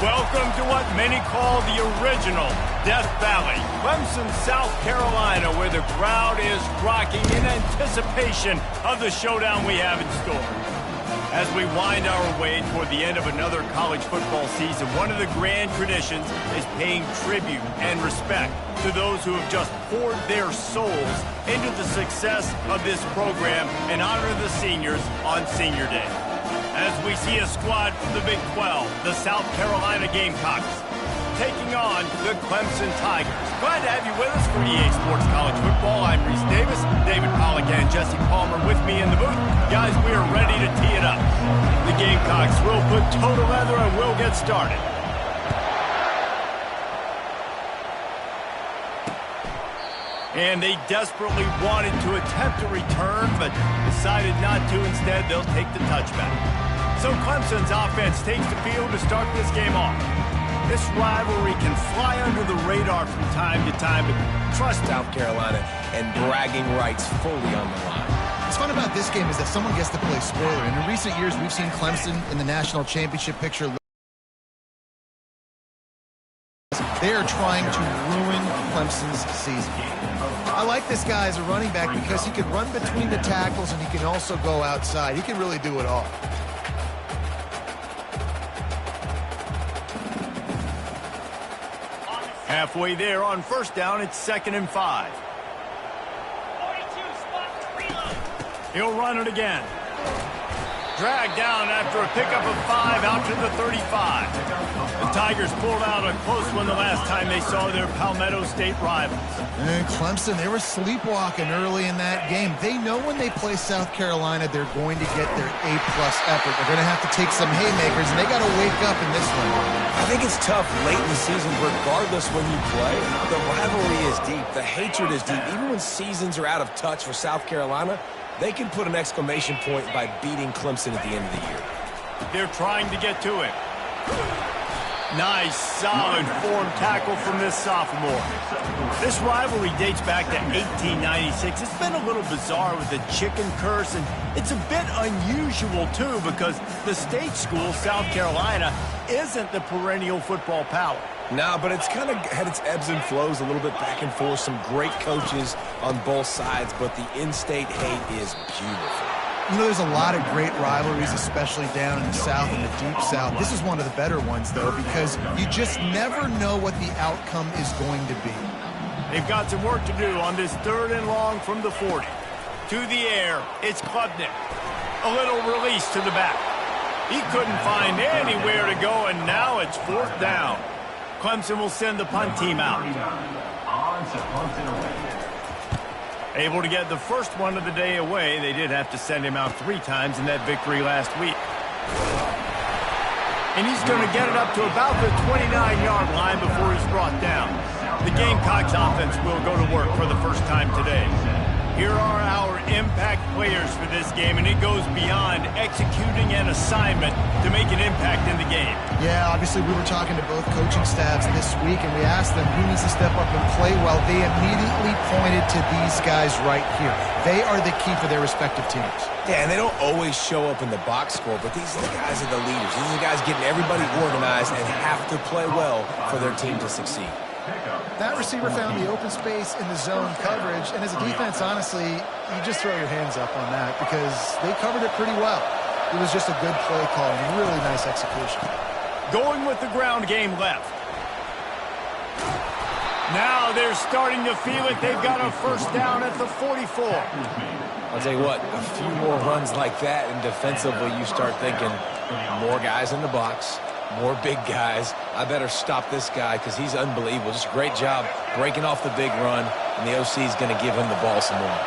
Welcome to what many call the original Death Valley, Clemson, South Carolina, where the crowd is rocking in anticipation of the showdown we have in store. As we wind our way toward the end of another college football season, one of the grand traditions is paying tribute and respect to those who have just poured their souls into the success of this program and honor the seniors on Senior Day. As we see a squad from the Big 12, the South Carolina Gamecocks, taking on the Clemson Tigers. Glad to have you with us for EA Sports College Football. I'm Reese Davis, David Pollack and Jesse Palmer with me in the booth. Guys, we are ready to tee it up. The Gamecocks will put toe to leather and we'll get started. And they desperately wanted to attempt a return, but decided not to. Instead, they'll take the touchback. So Clemson's offense takes the field to start this game off. This rivalry can fly under the radar from time to time, but trust South Carolina and bragging rights fully on the line. What's fun about this game is that someone gets to play spoiler. And in recent years, we've seen Clemson in the national championship picture. They are trying to ruin Clemson's season. I like this guy as a running back because he can run between the tackles and he can also go outside. He can really do it all. Halfway there on first down, it's 2nd and 5. 42, spot, He'll run it again. Dragged down after a pickup of 5 out to the 35. The Tigers pulled out a close one the last time they saw their Palmetto State rivals. And Clemson, they were sleepwalking early in that game. They know when they play South Carolina, they're going to get their A-plus effort. They're going to have to take some haymakers, and they got to wake up in this one. I think it's tough late in the season, regardless when you play. The rivalry is deep. The hatred is deep. Even when seasons are out of touch for South Carolina, they can put an exclamation point by beating Clemson at the end of the year. They're trying to get to it. Nice, solid form tackle from this sophomore. This rivalry dates back to 1896. It's been a little bizarre with the chicken curse, and it's a bit unusual, too, because the state school, South Carolina, isn't the perennial football power. No, but it's kind of had its ebbs and flows, a little bit back and forth. Some great coaches on both sides, but the in-state hate is beautiful. You know, there's a lot of great rivalries, especially down in the South and the Deep South. This is one of the better ones, though, because you just never know what the outcome is going to be. They've got some work to do on this 3rd and long from the 40. To the air, it's Klubnik. A little release to the back. He couldn't find anywhere to go, and now it's 4th down. Clemson will send the punt team out. Able to get the first one of the day away. They did have to send him out 3 times in that victory last week. And he's going to get it up to about the 29-yard line before he's brought down. The Gamecocks offense will go to work for the first time today. Here are our impact players for this game, and it goes beyond executing an assignment to make an impact in the game. Yeah, obviously we were talking to both coaching staffs this week, and we asked them who needs to step up and play well. They immediately pointed to these guys right here. They are the key for their respective teams. Yeah, and they don't always show up in the box score, but these are the guys are the leaders. These are the guys getting everybody organized and have to play well for their team to succeed. That receiver found the open space in the zone coverage, and as a defense, honestly, you just throw your hands up on that because they covered it pretty well. It was just a good play call and really nice execution. Going with the ground game left. Now they're starting to feel it. They've got a first down at the 44. I'll tell you what, a few more runs like that, and defensively you start thinking more guys in the box, more big guys. I better stop this guy because he's unbelievable. Just a great job breaking off the big run, and the OC is going to give him the ball some more.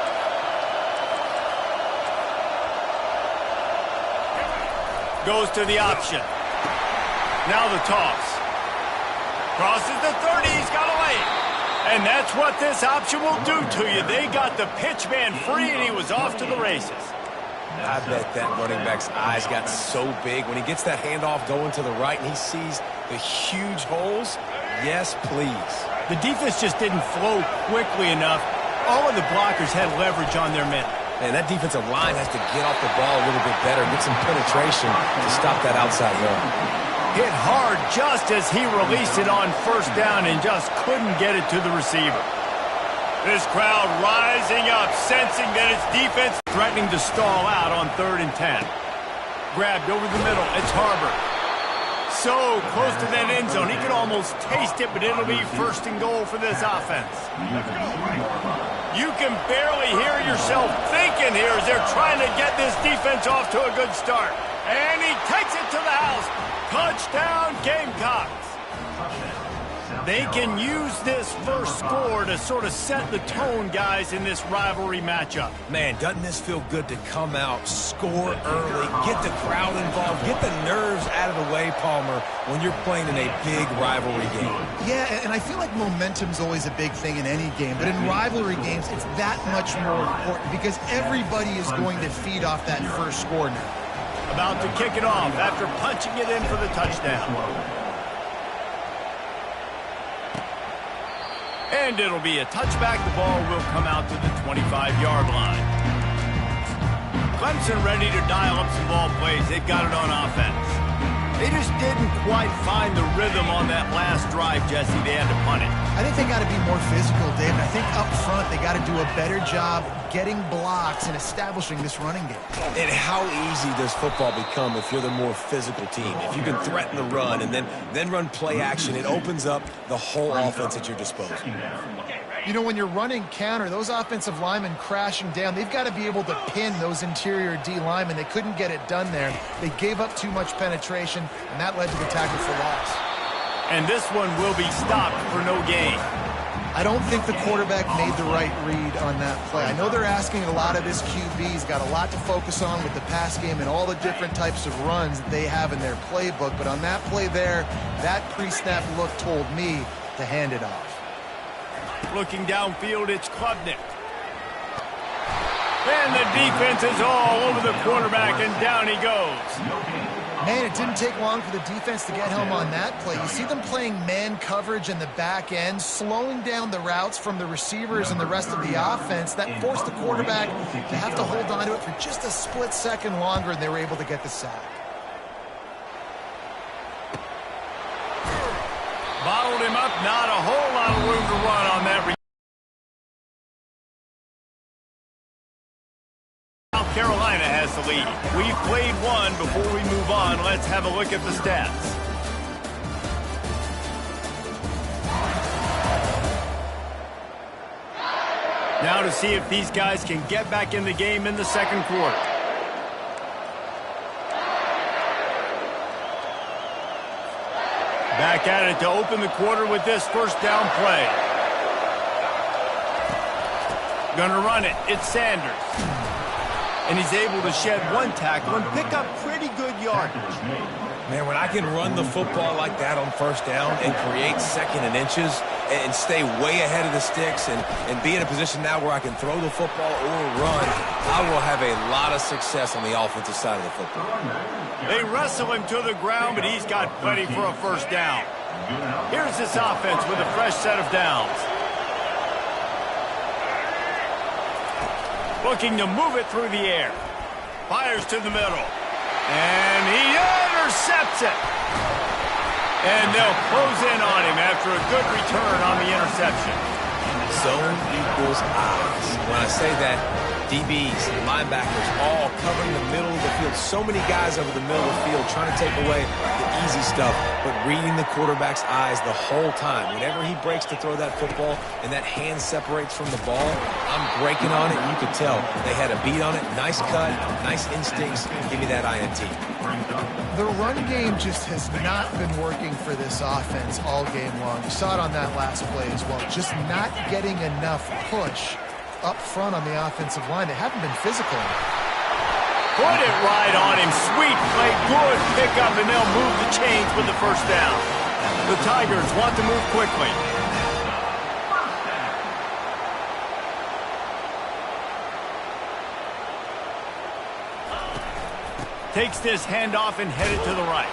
Goes to the option. Now the toss. Crosses the 30. He's got a lane. And that's what this option will do to you. They got the pitch man free, and he was off to the races. I bet that running back's eyes got so big when he gets that handoff going to the right and he sees the huge holes. Yes, please. The defense just didn't flow quickly enough. All of the blockers had leverage on their men. And that defensive line has to get off the ball a little bit better, get some penetration to stop that outside run. Hit hard just as he released it on first down and just couldn't get it to the receiver. This crowd rising up, sensing that its defense threatening to stall out on 3rd and 10. Grabbed over the middle. It's Harbor. So close to that end zone. He could almost taste it, but it'll be 1st and goal for this offense. You can barely hear yourself thinking here as they're trying to get this defense off to a good start. And he takes it to the house. Touchdown, Gamecocks. They can use this first score to sort of set the tone, guys, in this rivalry matchup. Man, doesn't this feel good to come out, score early, get the crowd involved, get the nerves out of the way, Palmer, when you're playing in a big rivalry game. Yeah, and I feel like momentum's always a big thing in any game, but in rivalry games, it's that much more important because everybody is going to feed off that first score now. About to kick it off after punching it in for the touchdown. And it'll be a touchback. The ball will come out to the 25-yard line. Clemson ready to dial up some ball plays. They've got it on offense. They just didn't quite find the rhythm on that last drive, Jesse. They had to punt it. I think they got to be more physical, David. I think up front they got to do a better job getting blocks and establishing this running game. And how easy does football become if you're the more physical team? If you can threaten the run and then run play action, it opens up the whole offense at your disposal. You know, when you're running counter, those offensive linemen crashing down, they've got to be able to pin those interior D linemen. They couldn't get it done there. They gave up too much penetration, and that led to the tackle for loss. And this one will be stopped for no gain. I don't think the quarterback made the right read on that play. I know they're asking a lot of his QB. He's got a lot to focus on with the pass game and all the different types of runs that they have in their playbook. But on that play there, that pre-snap look told me to hand it off. Looking downfield, it's Klubnik. And the defense is all over the quarterback, and down he goes. Man, it didn't take long for the defense to get home on that play. You see them playing man coverage in the back end, slowing down the routes from the receivers and the rest of the offense. That forced the quarterback to have to hold on to it for just a split second longer, and they were able to get the sack. Bottled him up, not a whole lot of room to run on that. South Carolina has the lead. We've played one. Before we move on, let's have a look at the stats. Now to see if these guys can get back in the game in the second quarter. Back at it to open the quarter with this first down play. Gonna run it. It's Sanders. And he's able to shed one tackle and pick up pretty good yardage. Man, when I can run the football like that on first down and create second and inches and stay way ahead of the sticks and be in a position now where I can throw the football or run, I will have a lot of success on the offensive side of the football. They wrestle him to the ground, but he's got plenty for a first down. Here's this offense with a fresh set of downs. Looking to move it through the air. Fires to the middle. And he intercepts it. And they'll close in on him after a good return on the interception. Zone equals eyes. When I say that, DBs, linebackers, all covering the middle of the field. So many guys over the middle of the field trying to take away the easy stuff, but reading the quarterback's eyes the whole time. Whenever he breaks to throw that football and that hand separates from the ball, I'm breaking on it, and you could tell they had a beat on it. Nice cut, nice instincts. Give me that INT. The run game just has not been working for this offense all game long. You saw it on that last play as well. Just not getting enough push up front on the offensive line. They haven't been physical enough. Put it right on him. Sweet play. Good pickup, and they'll move the chains with the first down. The Tigers want to move quickly. Takes this handoff and headed to the right.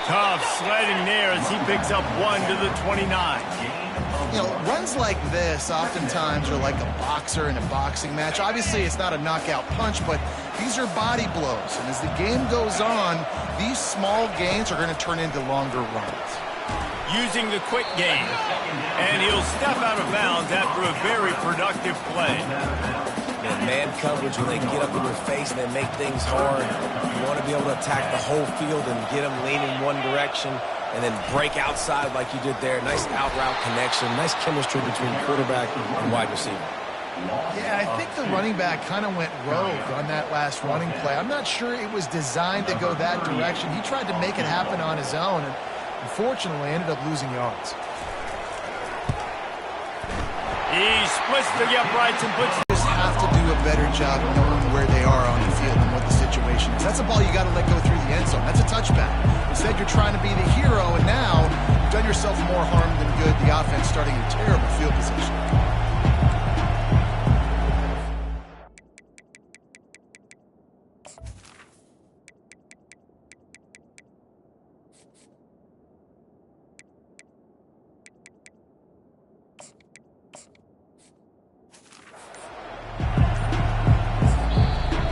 Tough sledding there as he picks up 1 to the 29. You know, runs like this oftentimes are like a boxer in a boxing match. Obviously, it's not a knockout punch, but these are body blows. And as the game goes on, these small gains are going to turn into longer runs. Using the quick game. And he'll step out of bounds after a very productive play. Man coverage, when they get up in your face and they make things hard, you want to be able to attack the whole field and get them leaning one direction and then break outside like you did there. Nice out-route connection, nice chemistry between quarterback and wide receiver. Yeah, I think the running back kind of went rogue on that last running play. I'm not sure it was designed to go that direction. He tried to make it happen on his own and unfortunately ended up losing yards. He splits the uprights and puts... Have to do a better job knowing where they are on the field and what the situation is. That's a ball you got to let go through the end zone. That's a touchback. Instead, you're trying to be the hero, and now you've done yourself more harm than good. The offense starting in terrible field position.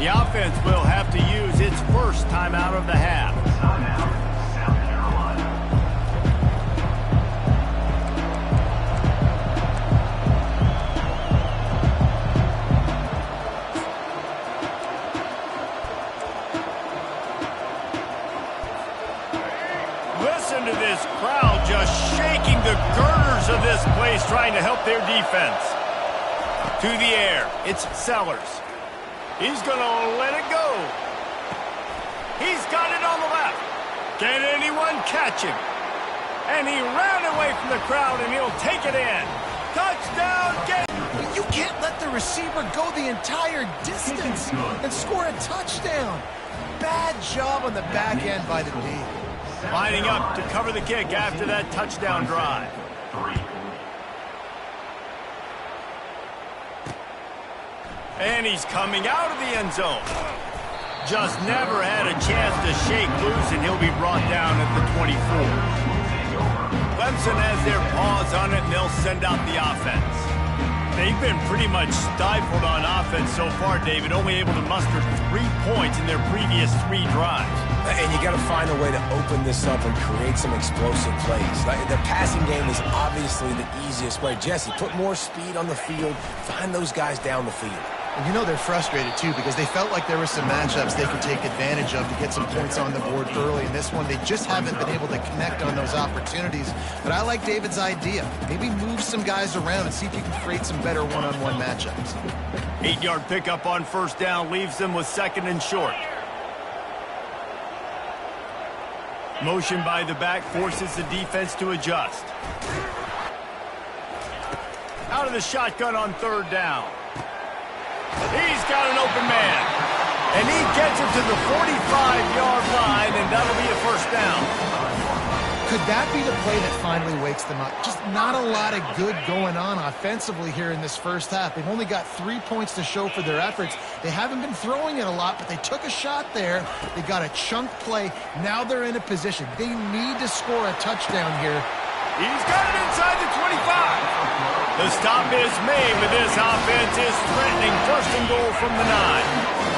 The offense will have to use its first timeout of the half. Listen to this crowd just shaking the girders of this place, trying to help their defense. To the air, it's Sellers. He's going to let it go. He's got it on the left. Can anyone catch him? And he ran away from the crowd, and he'll take it in. Touchdown, get it. You can't let the receiver go the entire distance and score a touchdown. Bad job on the back end by the D. Lining up to cover the kick after that touchdown drive. And he's coming out of the end zone. Just never had a chance to shake loose, and he'll be brought down at the 24. Clemson has their paws on it, and they'll send out the offense. They've been pretty much stifled on offense so far, David, only able to muster 3 points in their previous 3 drives. And you got to find a way to open this up and create some explosive plays. The passing game is obviously the easiest way. Jesse, put more speed on the field, find those guys down the field. And you know they're frustrated, too, because they felt like there were some matchups they could take advantage of to get some points on the board early. In this one, they just haven't been able to connect on those opportunities. But I like David's idea. Maybe move some guys around and see if you can create some better one-on-one matchups. 8-yard pickup on first down leaves them with 2nd and short. Motion by the back forces the defense to adjust. Out of the shotgun on 3rd down. He's got an open man. And he gets it to the 45-yard line, and that'll be a first down. Could that be the play that finally wakes them up? Just not a lot of good going on offensively here in this first half. They've only got 3 points to show for their efforts. They haven't been throwing it a lot, but they took a shot there. They got a chunk play. Now they're in a position. They need to score a touchdown here. He's got it inside the 25. The stop is made, but this offense is threatening 1st and goal from the 9.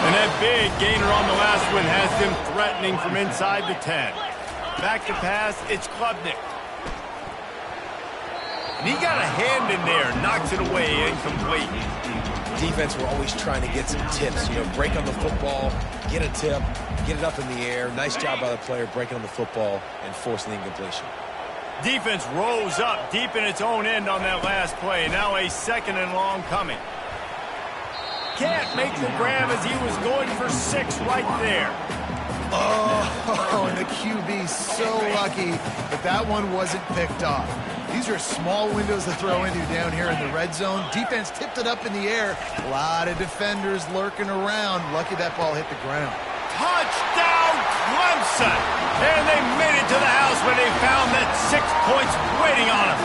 And that big gainer on the last one has them threatening from inside the 10. Back to pass, it's Klubnik. And he got a hand in there, knocks it away, incomplete. Defense were always trying to get some tips, break on the football, get a tip, get it up in the air. Nice job by the player breaking on the football and forcing the incompletion. Defense rose up deep in its own end on that last play. Now a 2nd and long coming. Can't make the grab as he was going for 6 right there. Oh, and the QB so lucky that that one wasn't picked off. These are small windows to throw into down here in the red zone. Defense tipped it up in the air. A lot of defenders lurking around. Lucky that ball hit the ground. Touchdown, Clemson! And they made it to the house where they found that 6 points waiting on them.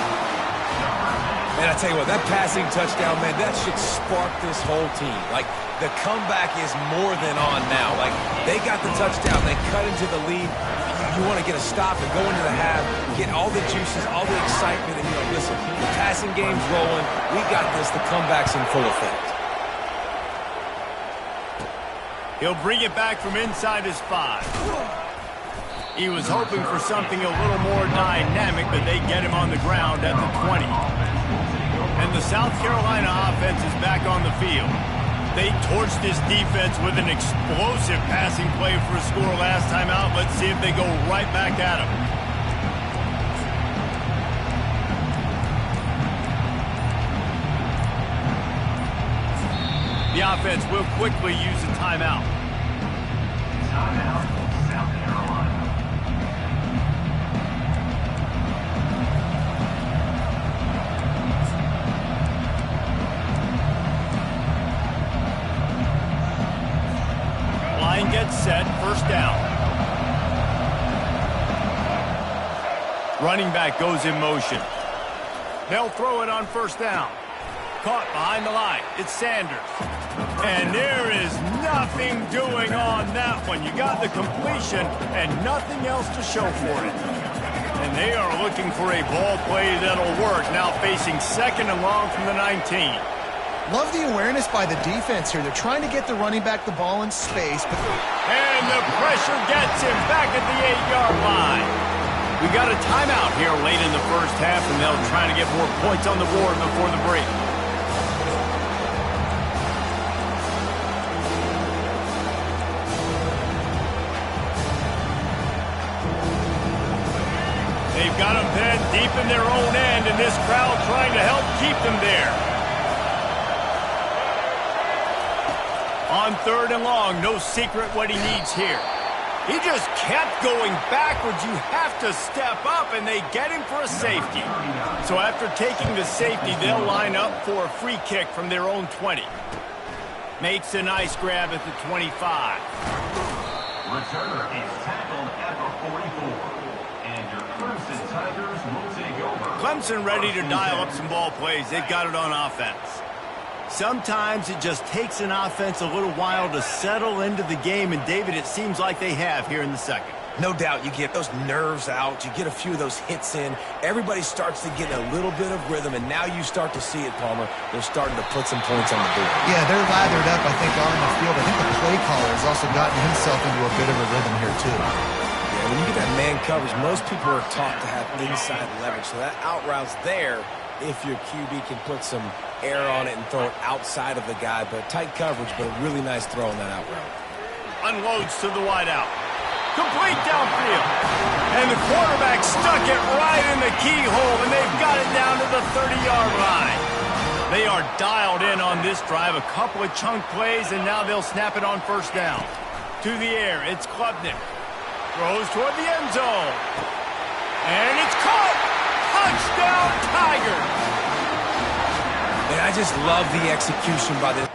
Man, I tell you what, that passing touchdown, man, that should spark this whole team. Like, the comeback is more than on now. Like, they got the touchdown. They cut into the lead. You you want to get a stop and go into the half, get all the juices, all the excitement, and you're like, listen, the passing game's rolling. We got this. The comeback's in full effect. He'll bring it back from inside his 5. He was hoping for something a little more dynamic, but they get him on the ground at the 20. And the South Carolina offense is back on the field. They torched this defense with an explosive passing play for a score last time out. Let's see if they go right back at him. The offense will quickly use a timeout. Timeout, South Carolina. Line gets set, first down. Running back goes in motion. They'll throw it on first down. Caught behind the line. It's Sanders. And there is nothing doing on that one. You got the completion and nothing else to show for it. And they are looking for a ball play that'll work. Now facing second and long from the 19. Love the awareness by the defense here. They're trying to get the running back the ball in space. And the pressure gets him back at the 8-yard line. We got a timeout here late in the first half, and they'll try to get more points on the board before the break. They've got them pinned deep in their own end, and this crowd trying to help keep them there. On third and long, no secret what he needs here. He just kept going backwards. You have to step up, and they get him for a safety. So after taking the safety, they'll line up for a free kick from their own 20. Makes a nice grab at the 25. Returner is tackled at the 44. And your Clemson Tigers will take over. Clemson ready to dial up some ball plays. They've got it on offense. Sometimes it just takes an offense a little while to settle into the game, and David, it seems like they have here in the second. No doubt, you get those nerves out, you get a few of those hits in, everybody starts to get a little bit of rhythm, and now you start to see it, Palmer. They're starting to put some points on the board. Yeah, they're lathered up, I think, on the field. I think the play caller has also gotten himself into a bit of a rhythm here, too. Yeah, when you get that man coverage, most people are taught to have inside leverage, so that out route's there if your QB can put some air on it and throw it outside of the guy, but tight coverage, but a really nice throw on that out route. Unloads to the wideout. Complete downfield. And the quarterback stuck it right in the keyhole, and they've got it down to the 30-yard line. They are dialed in on this drive, a couple of chunk plays, and now they'll snap it on first down. To the air, it's Klubnik. Throws toward the end zone. And it's caught! Touchdown, Tigers! And I just love the execution by this.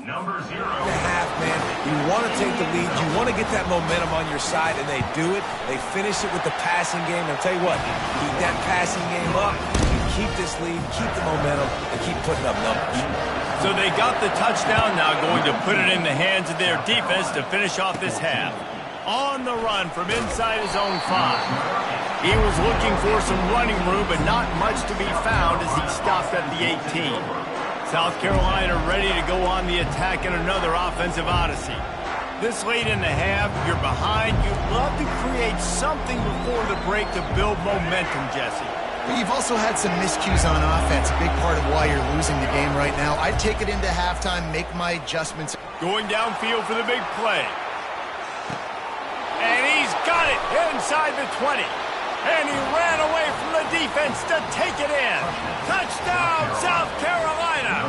Number 0. Half, man. You want to take the lead. You want to get that momentum on your side, and they do it. They finish it with the passing game. I'll tell you what, keep that passing game up. You keep this lead, keep the momentum, and keep putting up numbers. So they got the touchdown now, going to put it in the hands of their defense to finish off this half. On the run from inside his own 5. He was looking for some running room, but not much to be found as he stopped at the 18. South Carolina ready to go on the attack in another offensive odyssey. This late in the half, you're behind. You'd love to create something before the break to build momentum, Jesse. But you've also had some miscues on offense, a big part of why you're losing the game right now. I'd take it into halftime, make my adjustments. Going downfield for the big play. And he's got it inside the 20. And he ran away from the defense to take it in. Touchdown, South Carolina.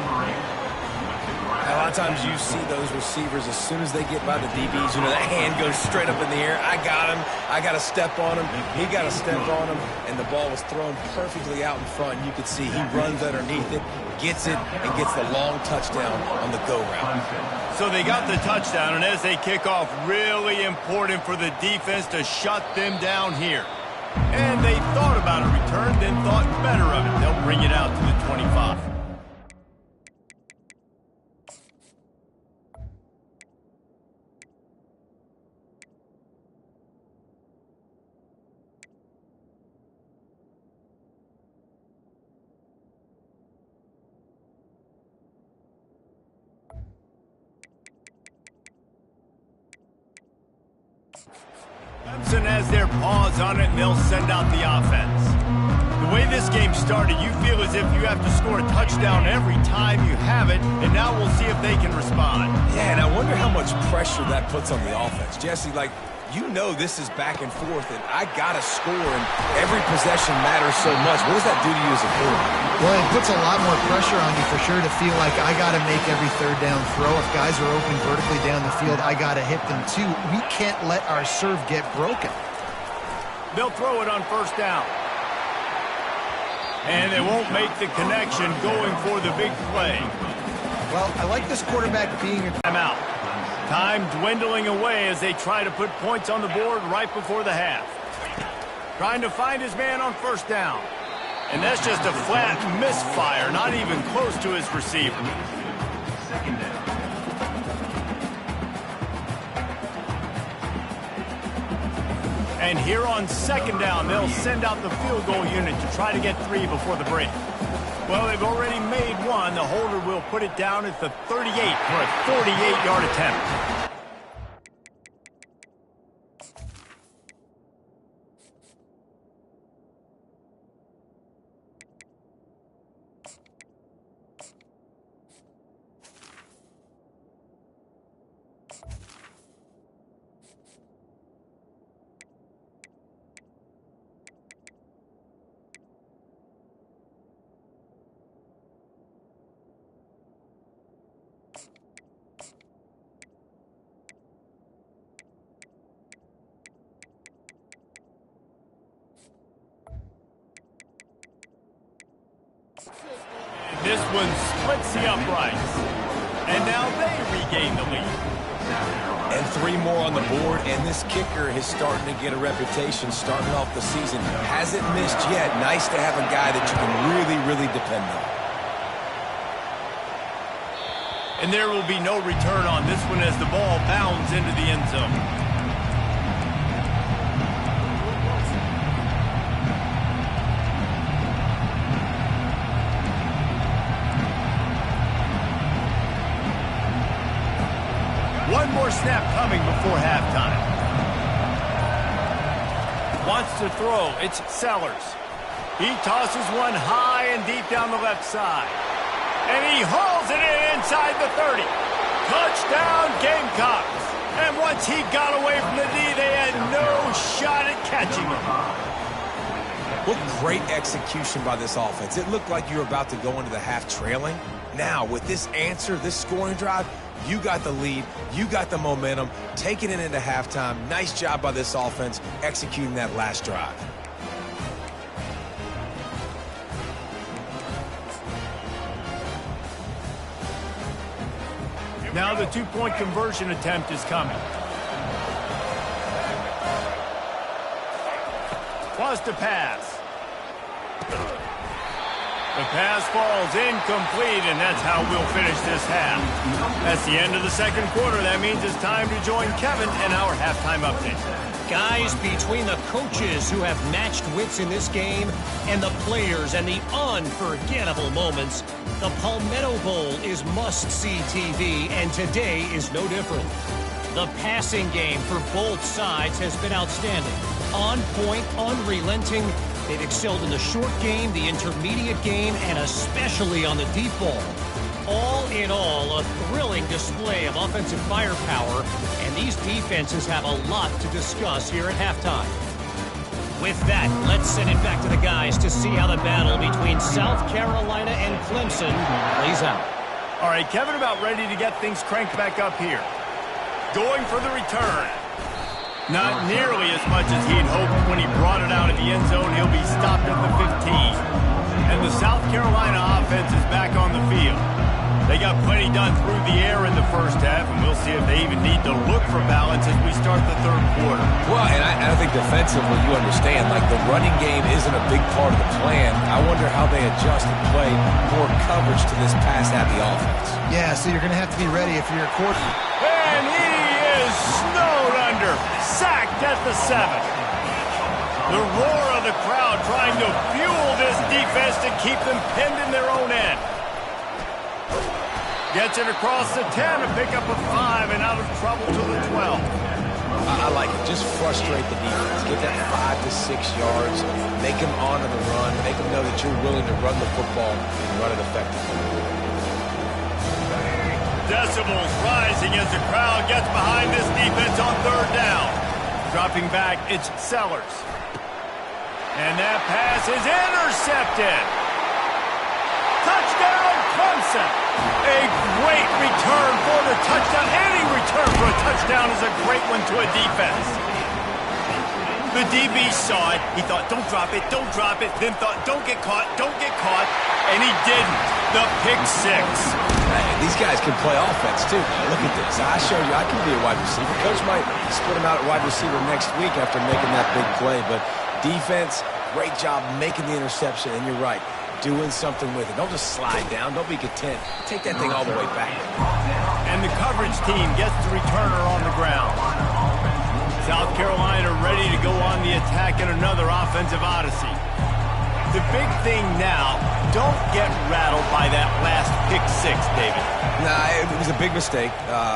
I A lot of times you see those receivers, as soon as they get by the DBs, you know, that hand goes straight up in the air. I got him. I got to step on him. He got to step on him. And the ball was thrown perfectly out in front. And you could see he runs underneath it, gets it, and gets the long touchdown on the go route. So they got the touchdown, and as they kick off, really important for the defense to shut them down here. And they thought about a return, then thought better of it. They'll bring it out to the 25. Clemson has their paws on it, and they'll send out the offense. The way this game started, you feel as if you have to score a touchdown every time you have it, and now we'll see if they can respond. Yeah, and I wonder how much pressure that puts on the offense. Jesse, like, you know this is back and forth, and I got to score, and every possession matters so much. What does that do to you as a quarterback? Well, it puts a lot more pressure on you for sure to feel like I got to make every third down throw. If guys are open vertically down the field, I got to hit them too. We can't let our serve get broken. They'll throw it on first down. And they won't make the connection going for the big play. Well, I like this quarterback being a timeout. Time dwindling away as they try to put points on the board right before the half. Trying to find his man on first down. And that's just a flat misfire, not even close to his receiver. Second down. And here on second down, they'll send out the field goal unit to try to get 3 before the break. Well, they've already made 1. The holder will put it down at the 38 for a 48-yard attempt. This one splits the uprights. And now they regain the lead. And 3 more on the board, and this kicker is starting to get a reputation starting off the season. Hasn't missed yet. Nice to have a guy that you can really, really depend on. And there will be no return on this one as the ball bounds into the end zone. One more snap coming before halftime. Wants to throw. It's Sellers. He tosses one high and deep down the left side. And he hauls it in inside the 30. Touchdown, Gamecocks. And once he got away from the D, they had no shot at catching him. What great execution by this offense. It looked like you were about to go into the half trailing. Now, with this answer, this scoring drive, you got the lead, you got the momentum, taking it into halftime. Nice job by this offense executing that last drive. Now the 2-point conversion attempt is coming. Was to pass. The pass falls incomplete, and that's how we'll finish this half. That's the end of the second quarter. That means it's time to join Kevin and our halftime update. Guys, between the coaches who have matched wits in this game and the players and the unforgettable moments, the Palmetto Bowl is must-see TV, and today is no different. The passing game for both sides has been outstanding. On point, unrelenting. They've excelled in the short game, the intermediate game, and especially on the deep ball. All in all, a thrilling display of offensive firepower, and these defenses have a lot to discuss here at halftime. With that, let's send it back to the guys to see how the battle between South Carolina and Clemson plays out. All right, Kevin about ready to get things cranked back up here. Going for the return. Not nearly as much as he'd hoped when he brought it out of the end zone. He'll be stopped at the 15. And the South Carolina offense is back on the field. They got plenty done through the air in the first half, and we'll see if they even need to look for balance as we start the third quarter. Well, and I think defensively, you understand, like the running game isn't a big part of the plan. I wonder how they adjust and play more coverage to this pass-happy offense. Yeah, so you're going to have to be ready if you're a quarterback. And he is snowed under, sacked at the 7. The roar of the crowd trying to fuel this defense to keep them pinned in their own end. Gets it across the 10 to pick up a 5 and out of trouble to the 12. I like it. Just frustrate the defense. Get that 5 to 6 yards. Make them honor the run. Make them know that you're willing to run the football and run it effectively. Decibels rising as the crowd gets behind this defense on third down. Dropping back, it's Sellers. And that pass is intercepted. Touchdown, Clemson. A great return for the touchdown. Any return for a touchdown is a great one to a defense. The DB saw it. He thought, don't drop it, don't drop it. Then thought, don't get caught, don't get caught. And he didn't. The pick 6. Hey, these guys can play offense, too. Look at this. I showed you I can be a wide receiver. Coach might split him out at wide receiver next week after making that big play. But defense, great job making the interception. And you're right. Doing something with it. Don't just slide down. Don't be content. Take that thing all the way back. And the coverage team gets the returner on the ground. South Carolina ready to go on the attack in another offensive odyssey. The big thing now, don't get rattled by that last pick 6, David. Nah, it was a big mistake.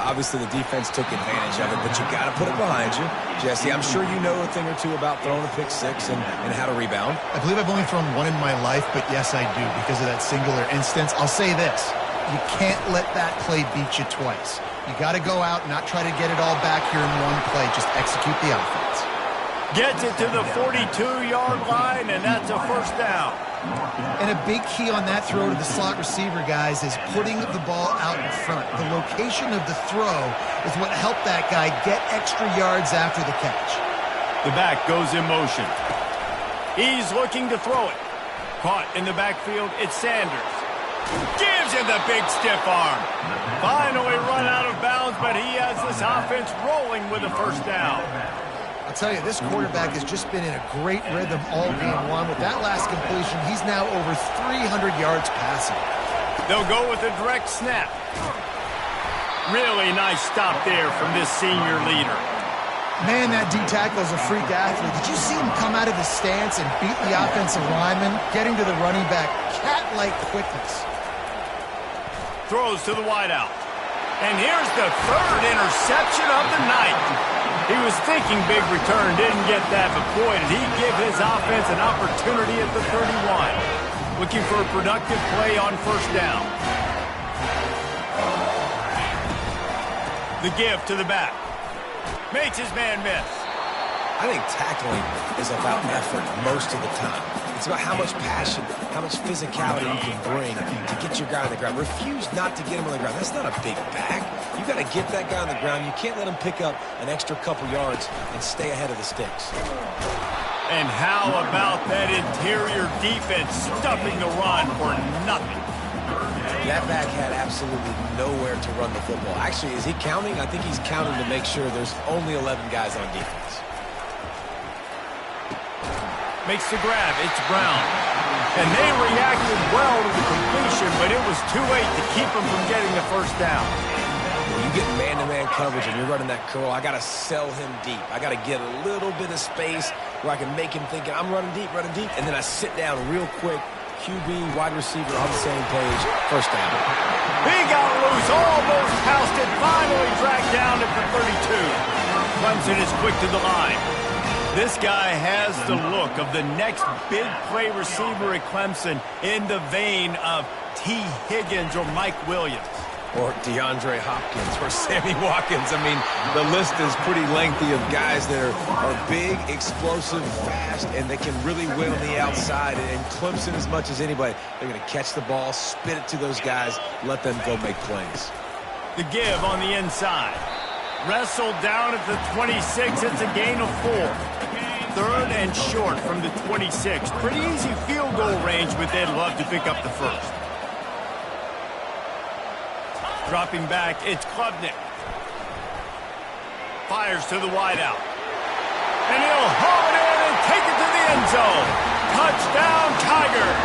Obviously, the defense took advantage of it, but you got to put it behind you. Jesse, I'm sure you know a thing or two about throwing a pick 6 and how to rebound. I believe I've only thrown one in my life, but yes, I do because of that singular instance. I'll say this. You can't let that play beat you twice. You got to go out and not try to get it all back here in one play. Just execute the offense. Gets it to the 42-yard line, and that's a first down. And a big key on that throw to the slot receiver, guys, is putting the ball out in front. The location of the throw is what helped that guy get extra yards after the catch. The back goes in motion. He's looking to throw it. Caught in the backfield, it's Sanders. Gives him the big stiff arm. Finally run out of bounds, but he has this offense rolling with a first down. I'll tell you, this quarterback has just been in a great rhythm all game long. With that last completion, he's now over 300 yards passing. They'll go with a direct snap. Really nice stop there from this senior leader. Man, that D-tackle is a freak athlete. Did you see him come out of his stance and beat the offensive lineman, getting to the running back? Cat-like quickness. Throws to the wideout. And here's the third interception of the night. He was thinking big return, didn't get that, but boy, did he give his offense an opportunity at the 31. Looking for a productive play on first down. The give to the back. Makes his man miss. I think tackling is about effort most of the time. It's about how much passion, how much physicality you can bring to get your guy on the ground. Refuse not to get him on the ground. That's not a big back. You got to get that guy on the ground. You can't let him pick up an extra couple yards and stay ahead of the sticks. And how about that interior defense stuffing the run for nothing? That back had absolutely nowhere to run the football. Actually, is he counting? I think he's counting to make sure there's only 11 guys on defense. Makes the grab. It's Brown. And they reacted well to the completion, but it was too late to keep them from getting the first down. When you get man-to-man coverage and you're running that curl, I got to sell him deep. I got to get a little bit of space where I can make him think I'm running deep, and then I sit down real quick. QB, wide receiver on the same page. First down. He got loose, almost housed it, finally dragged down at the 32. Clemson is quick to the line. This guy has the look of the next big play receiver at Clemson in the vein of T. Higgins or Mike Williams. or DeAndre Hopkins or Sammy Watkins. I mean, the list is pretty lengthy of guys that are big, explosive, fast, and they can really win on the outside. And Clemson, as much as anybody, they're going to catch the ball, spit it to those guys, let them go make plays. The give on the inside. Wrestled down at the 26. It's a gain of 4. 3rd and short from the 26. Pretty easy field goal range, but they'd love to pick up the first. Dropping back, it's Klubnik. Fires to the wideout. And he'll haul it in and take it to the end zone. Touchdown, Tigers.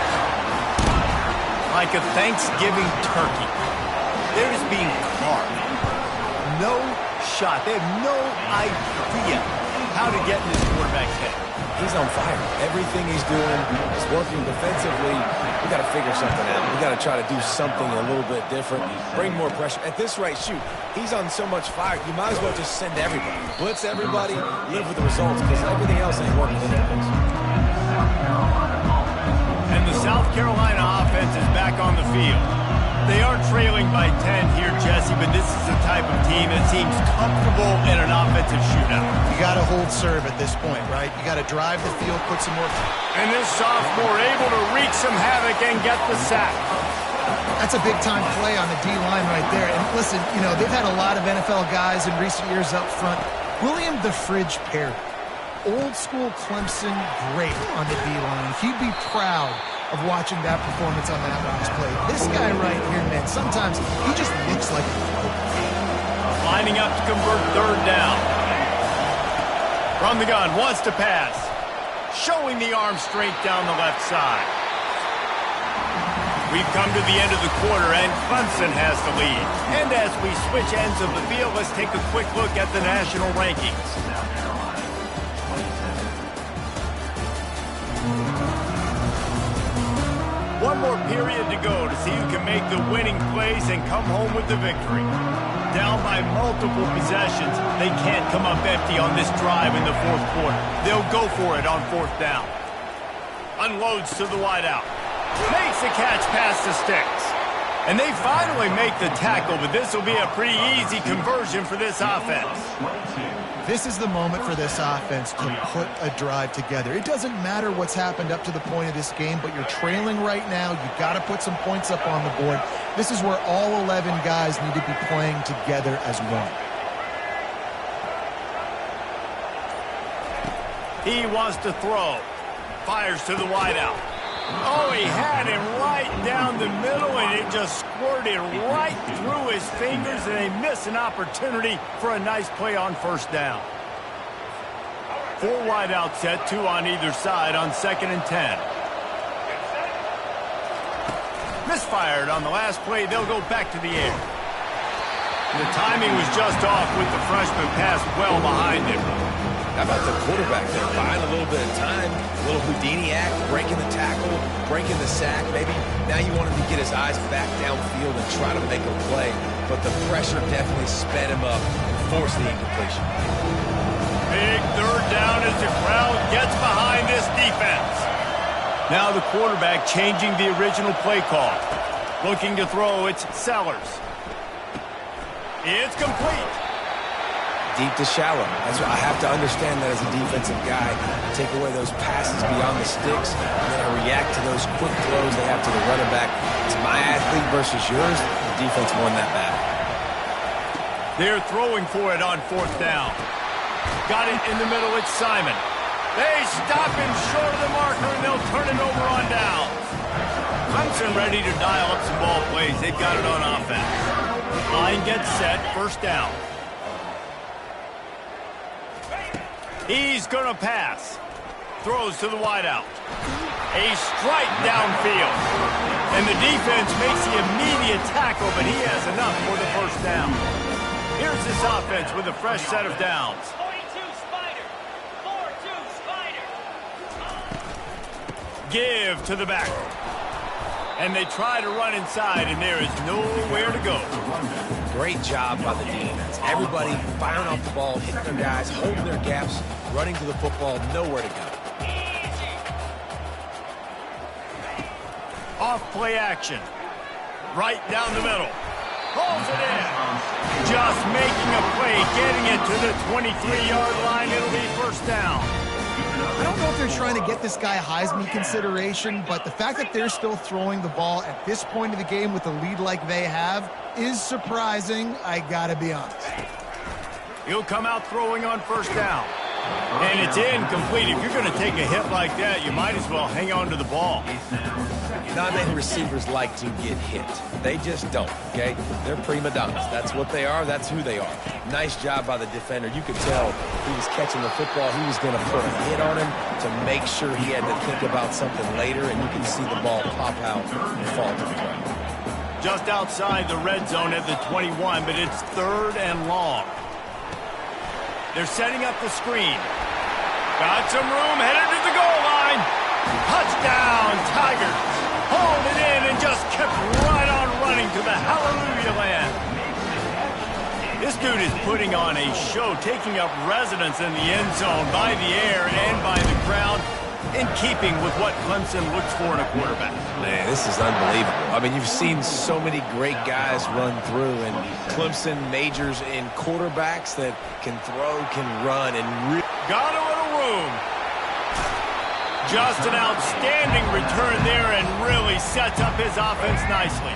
Like a Thanksgiving turkey. They're just being carved. No shot. They have no idea how to get in this quarterback's head. He's on fire. Everything he's doing is working defensively. We got to figure something out. We got to try to do something a little bit different. Bring more pressure. At this rate, shoot, he's on so much fire. You might as well just send everybody. Blitz everybody, live with the results, because everything else ain't working anyways. And the South Carolina offense is back on the field. They are trailing by 10 here, Jesse, but this is the type of team that seems comfortable in an offensive shootout. You got to hold serve at this point, right? You got to drive the field, put some more. And this sophomore able to wreak some havoc and get the sack. That's a big-time play on the D-line right there. And listen, you know, they've had a lot of NFL guys in recent years up front. William the Fridge Perry, old-school Clemson great on the D-line. He'd be proud of watching that performance on that last play. This guy right here, man, sometimes he just looks like a pro. Lining up to convert 3rd down. From the gun, wants to pass. Showing the arm strength down the left side. We've come to the end of the quarter, and Clemson has the lead. And as we switch ends of the field, let's take a quick look at the national rankings. One more period to go to see who can make the winning plays and come home with the victory. Down by multiple possessions, they can't come up empty on this drive in the 4th quarter. They'll go for it on 4th down. Unloads to the wideout. Makes the catch past the sticks. And they finally make the tackle, but this will be a pretty easy conversion for this offense. This is the moment for this offense to put a drive together. It doesn't matter what's happened up to the point of this game, but you're trailing right now. You've got to put some points up on the board. This is where all 11 guys need to be playing together as one. He wants to throw. Fires to the wideout. Oh, he had him right down the middle, and it just squirted right through his fingers, and they miss an opportunity for a nice play on 1st down. 4 wideout set, 2 on either side on 2nd and 10. Misfired on the last play. They'll go back to the air. The timing was just off with the freshman pass well behind him. How about the quarterback there, buying a little bit of time, a little Houdini act, breaking the tackle, breaking the sack. Maybe now you want him to get his eyes back downfield and try to make a play, but the pressure definitely sped him up and forced the incompletion. Big 3rd down as the crowd gets behind this defense. Now the quarterback changing the original play call. Looking to throw, it's Sellers. It's complete. Deep to shallow. That's what I have to understand that as a defensive guy. Take away those passes beyond the sticks, and then I react to those quick throws they have to the running back. It's my athlete versus yours. The defense won that battle. They're throwing for it on 4th down. Got it in the middle. It's Simon. They stop him short of the marker, and they'll turn it over on downs. Clemson ready to dial up some ball plays. They've got it on offense. Line gets set. 1st down. He's going to pass. Throws to the wideout. A strike downfield. And the defense makes the immediate tackle, but he has enough for the 1st down. Here's this offense with a fresh set of downs. 42 Spider. 4-2 Spider. Give to the back. And they try to run inside, and there is nowhere to go. Great job by the defense. Everybody firing off the ball, hitting their guys, holding their gaps, running to the football, nowhere to go. Off play action. Right down the middle. Pulls it in. Just making a play, getting it to the 23-yard line. It'll be first down. I don't know if they're trying to get this guy Heisman consideration, but the fact that they're still throwing the ball at this point of the game with a lead like they have is surprising, I gotta be honest. He'll come out throwing on first down. And it's incomplete. If you're going to take a hit like that, you might as well hang on to the ball. Not many receivers like to get hit. They just don't, okay? They're prima donnas. That's what they are. That's who they are. Nice job by the defender. You could tell he was catching the football. He was going to put a hit on him to make sure he had to think about something later, and you can see the ball pop out and fall to the ground. Just outside the red zone at the 21, but it's 3rd and long. They're setting up the screen. Got some room, headed to the goal line. Touchdown, Tigers. Hauled it in and just kept right on running to the hallelujah land. This dude is putting on a show, taking up residence in the end zone by the air and by the crowd, in keeping with what Clemson looks for in a quarterback. Man, this is unbelievable. I mean, you've seen so many great guys run through, and Clemson majors in quarterbacks that can throw, can run, and got a little room. Just an outstanding return there and really sets up his offense nicely.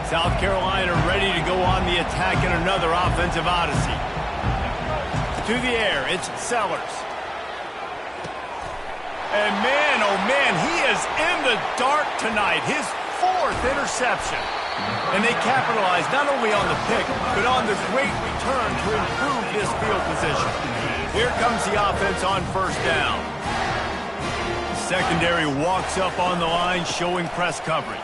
South Carolina ready to go on the attack in another offensive odyssey. To the air, it's Sellers. And man, oh man, he is in the dark tonight. His 4th interception. And they capitalize not only on the pick, but on the great return to improve this field position. Here comes the offense on first down. Secondary walks up on the line, showing press coverage.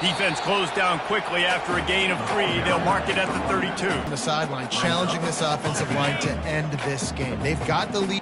Defense closed down quickly after a gain of 3. They'll mark it at the 32. On the sideline, challenging this offensive line to end this game. They've got the lead.